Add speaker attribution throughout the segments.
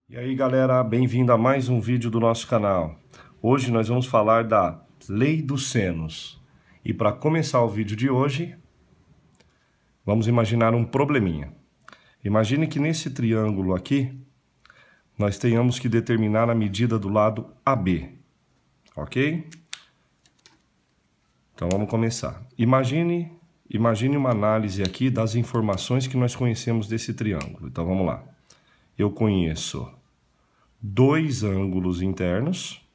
Speaker 1: E aí galera, bem-vindo a mais um vídeo do nosso canal. Hoje nós vamos falar da lei dos senos. E para começar o vídeo de hoje, vamos imaginar um probleminha. Imagine que nesse triângulo aqui, nós tenhamos que determinar a medida do lado AB, ok? Então vamos começar. Imagine uma análise aqui das informações que nós conhecemos desse triângulo. Então vamos lá. Eu conheço dois ângulos internos,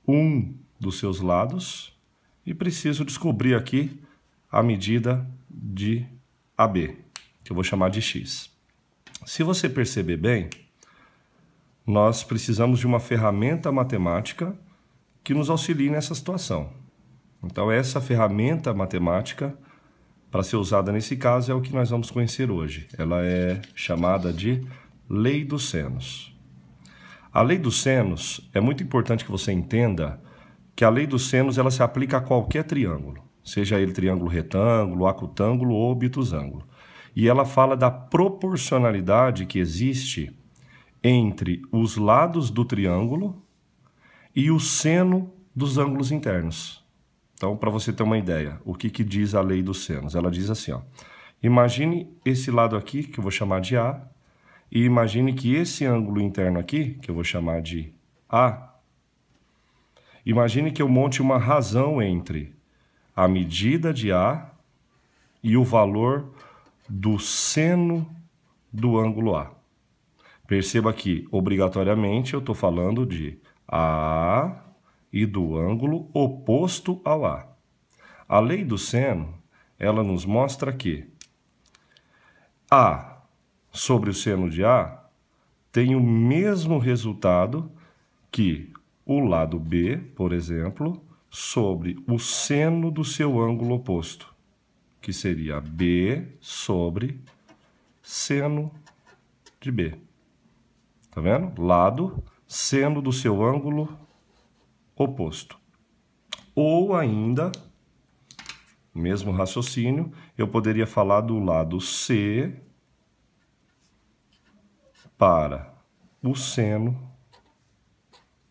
Speaker 1: um dos seus lados, e preciso descobrir aqui a medida de AB, que eu vou chamar de x. Se você perceber bem, nós precisamos de uma ferramenta matemática que nos auxilie nessa situação. Então essa ferramenta matemática, para ser usada nesse caso, é o que nós vamos conhecer hoje. Ela é chamada de lei dos senos. A lei dos senos, é muito importante que você entenda que a lei dos senos ela se aplica a qualquer triângulo, seja ele triângulo retângulo, acutângulo ou obtusângulo. E ela fala da proporcionalidade que existe entre os lados do triângulo e o seno dos ângulos internos. Então, para você ter uma ideia, o que diz a lei dos senos? Ela diz assim, ó, imagine esse lado aqui, que eu vou chamar de A, e imagine que esse ângulo interno aqui, que eu vou chamar de A, imagine que eu monte uma razão entre a medida de A e o valor do seno do ângulo A. Perceba que, obrigatoriamente, eu estou falando de A e do ângulo oposto ao A. A lei do seno, ela nos mostra que A sobre o seno de A tem o mesmo resultado que o lado B, por exemplo, sobre o seno do seu ângulo oposto, que seria B sobre seno de B. Tá vendo? Lado, seno do seu ângulo oposto. Ou ainda, mesmo raciocínio, eu poderia falar do lado C para o seno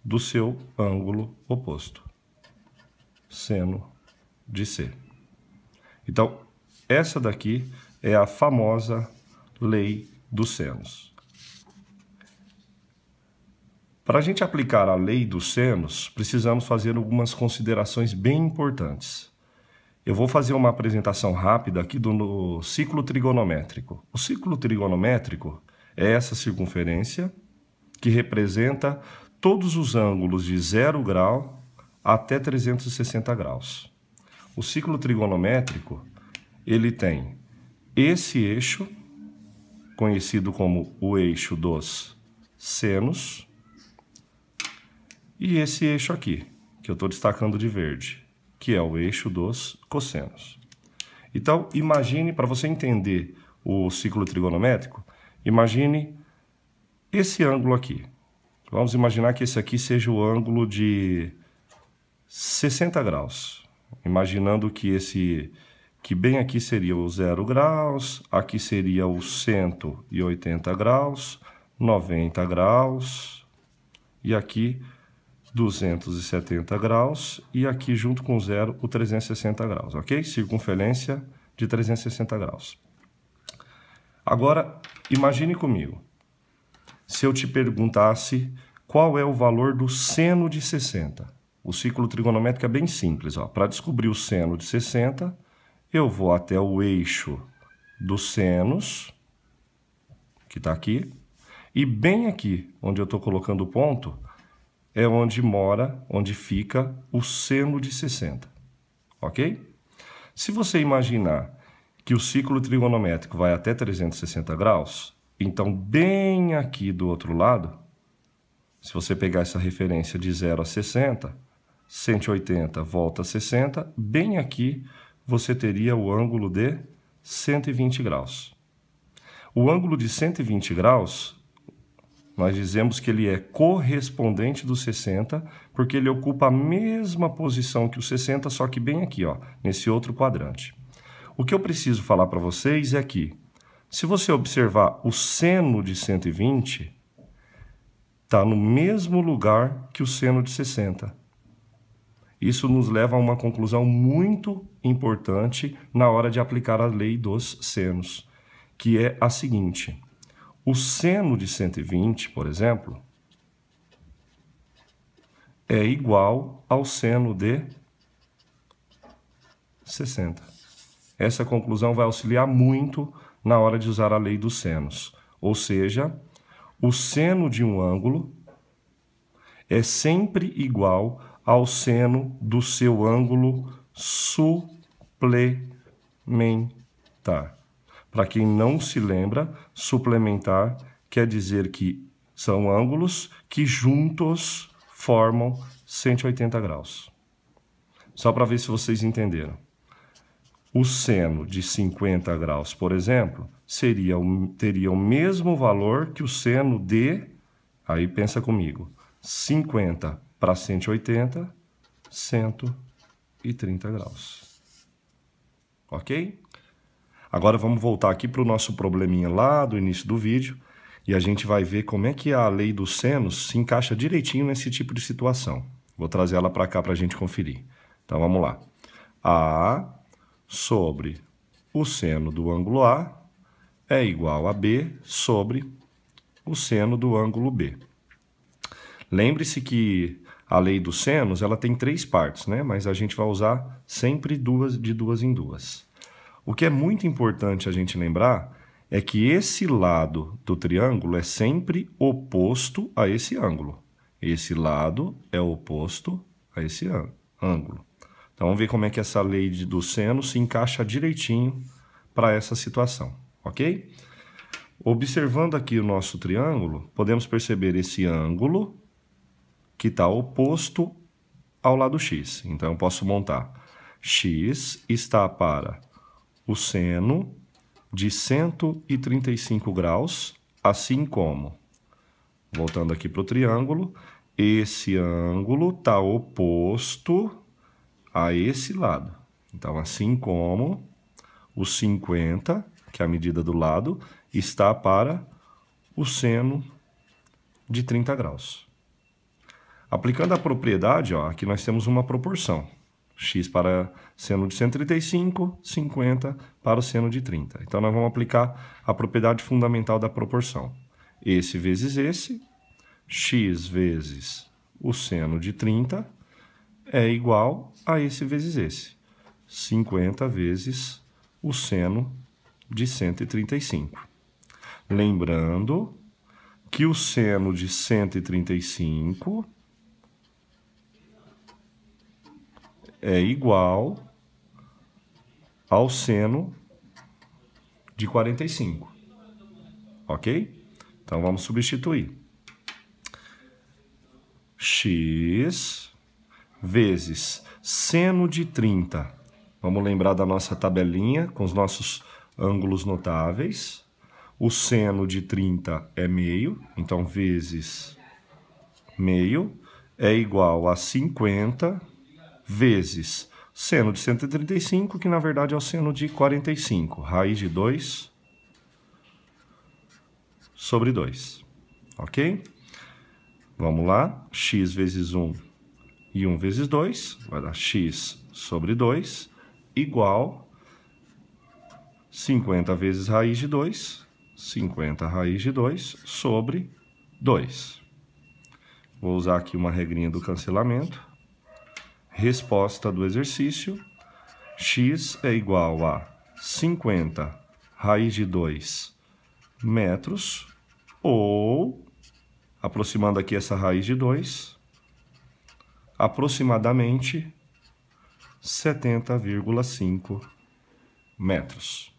Speaker 1: do seu ângulo oposto, seno de C. Então, essa daqui é a famosa lei dos senos. Para a gente aplicar a lei dos senos, precisamos fazer algumas considerações bem importantes. Eu vou fazer uma apresentação rápida aqui do ciclo trigonométrico. O ciclo trigonométrico é essa circunferência que representa todos os ângulos de 0 grau até 360 graus. O ciclo trigonométrico, ele tem esse eixo, conhecido como o eixo dos senos, e esse eixo aqui, que eu estou destacando de verde, que é o eixo dos cossenos. Então, imagine, para você entender o ciclo trigonométrico, imagine esse ângulo aqui. Vamos imaginar que esse aqui seja o ângulo de 60 graus. Imaginando que bem aqui seria o 0 graus, aqui seria o 180 graus, 90 graus, e aqui 270 graus, e aqui junto com o zero o 360 graus, ok? Circunferência de 360 graus. Agora, imagine comigo, se eu te perguntasse qual é o valor do seno de 60. O ciclo trigonométrico é bem simples. Para descobrir o seno de 60, eu vou até o eixo dos senos, que está aqui, e bem aqui, onde eu estou colocando o ponto, é onde fica o seno de 60, ok? Se você imaginar que o ciclo trigonométrico vai até 360 graus, então bem aqui do outro lado, se você pegar essa referência de 0 a 60, 180 volta a 60, bem aqui você teria o ângulo de 120 graus. O ângulo de 120 graus, nós dizemos que ele é correspondente do 60, porque ele ocupa a mesma posição que o 60, só que bem aqui, ó, nesse outro quadrante. O que eu preciso falar para vocês é que, se você observar o seno de 120, está no mesmo lugar que o seno de 60. Isso nos leva a uma conclusão muito importante na hora de aplicar a lei dos senos, que é a seguinte: o seno de 120, por exemplo, é igual ao seno de 60. Essa conclusão vai auxiliar muito na hora de usar a lei dos senos. Ou seja, o seno de um ângulo é sempre igual ao seno do seu ângulo suplementar. Para quem não se lembra, suplementar quer dizer que são ângulos que juntos formam 180 graus. Só para ver se vocês entenderam. O seno de 50 graus, por exemplo, teria o mesmo valor que o seno de, aí pensa comigo, 50 para 180, 130 graus. Ok? Agora vamos voltar aqui para o nosso probleminha lá do início do vídeo e a gente vai ver como é que a lei dos senos se encaixa direitinho nesse tipo de situação. Vou trazer ela para cá para a gente conferir. Então vamos lá. A sobre o seno do ângulo A é igual a B sobre o seno do ângulo B. Lembre-se que a lei dos senos ela tem 3 partes, né? Mas a gente vai usar sempre de duas em duas. O que é muito importante a gente lembrar é que esse lado do triângulo é sempre oposto a esse ângulo. Esse lado é oposto a esse ângulo. Então, vamos ver como é que essa lei do seno se encaixa direitinho para essa situação, ok? Observando aqui o nosso triângulo, podemos perceber esse ângulo que está oposto ao lado x. Então, eu posso montar x está para o seno de 135 graus, assim como, voltando aqui para o triângulo, esse ângulo está oposto a esse lado. Então, assim como o 50, que é a medida do lado, está para o seno de 30 graus. Aplicando a propriedade, ó, aqui nós temos uma proporção. X para seno de 135, 50 para o seno de 30. Então, nós vamos aplicar a propriedade fundamental da proporção. Esse vezes esse, x vezes o seno de 30 é igual a esse vezes esse. 50 vezes o seno de 135. Lembrando que o seno de 135 é igual ao seno de 45. Ok? Então, vamos substituir. X vezes seno de 30. Vamos lembrar da nossa tabelinha com os nossos ângulos notáveis. O seno de 30 é meio, então vezes meio é igual a 50 vezes seno de 135, que na verdade é o seno de 45. Raiz de 2 sobre 2. Ok? Vamos lá. X vezes 1 e 1 vezes 2 vai dar x sobre 2 igual 50 vezes raiz de 2, 50 raiz de 2 sobre 2. Vou usar aqui uma regrinha do cancelamento. Resposta do exercício, x é igual a 50 raiz de 2 metros, ou, aproximando aqui essa raiz de 2, aproximadamente 70,5 metros.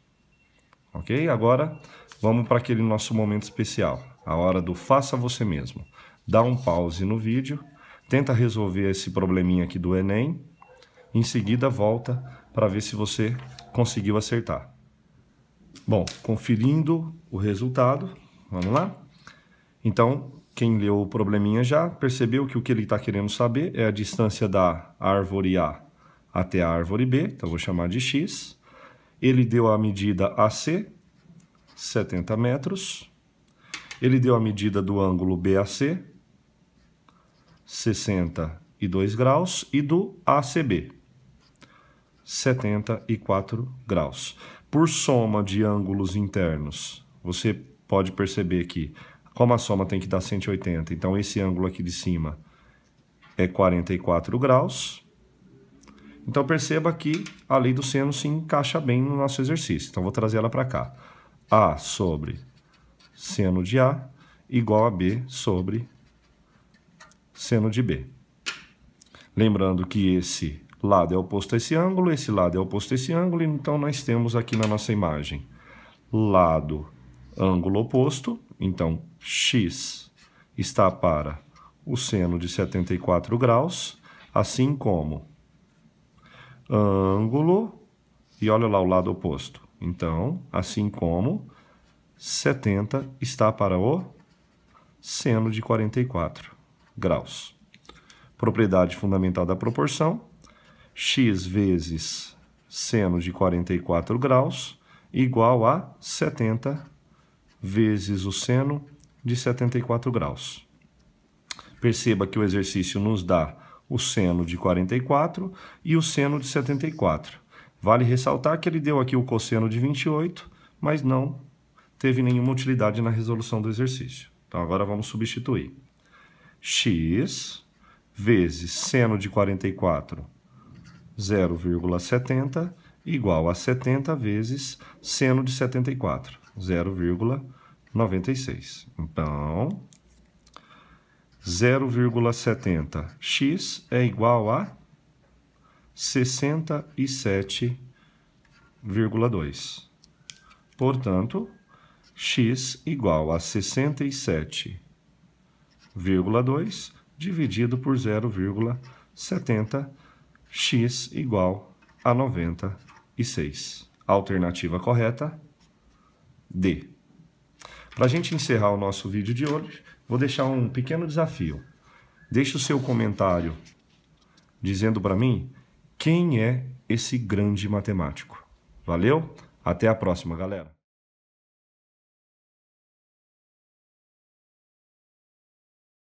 Speaker 1: Ok? Agora, vamos para aquele nosso momento especial, a hora do faça você mesmo. Dá um pause no vídeo, tenta resolver esse probleminha aqui do Enem, em seguida volta para ver se você conseguiu acertar. Bom, conferindo o resultado, vamos lá? Então, quem leu o probleminha já percebeu que o que ele está querendo saber é a distância da árvore A até a árvore B, então vou chamar de x. Ele deu a medida AC, 70 metros. Ele deu a medida do ângulo BAC, 62 graus, e do ACB, 74 graus. Por soma de ângulos internos, você pode perceber que, como a soma tem que dar 180, então esse ângulo aqui de cima é 44 graus. Então perceba que a lei do seno se encaixa bem no nosso exercício. Então vou trazer ela para cá. A sobre seno de A igual a B sobre seno de B. Lembrando que esse lado é oposto a esse lado é oposto a esse ângulo, então nós temos aqui na nossa imagem lado, ângulo oposto, então x está para o seno de 74 graus, assim como ângulo, e olha lá o lado oposto, então, assim como 70 está para o seno de 44 graus. Propriedade fundamental da proporção, x vezes seno de 44 graus igual a 70 vezes o seno de 74 graus. Perceba que o exercício nos dá o seno de 44 e o seno de 74. Vale ressaltar que ele deu aqui o cosseno de 28, mas não teve nenhuma utilidade na resolução do exercício. Então agora vamos substituir. X vezes seno de 44, 0,70, igual a 70 vezes seno de 74, 0,96. Então, 0,70x é igual a 67,2. Portanto, x igual a 67,2 dividido por 0,70, x igual a 96. Alternativa correta, D. Para a gente encerrar o nosso vídeo de hoje, vou deixar um pequeno desafio. Deixe o seu comentário dizendo para mim quem é esse grande matemático. Valeu? Até a próxima, galera.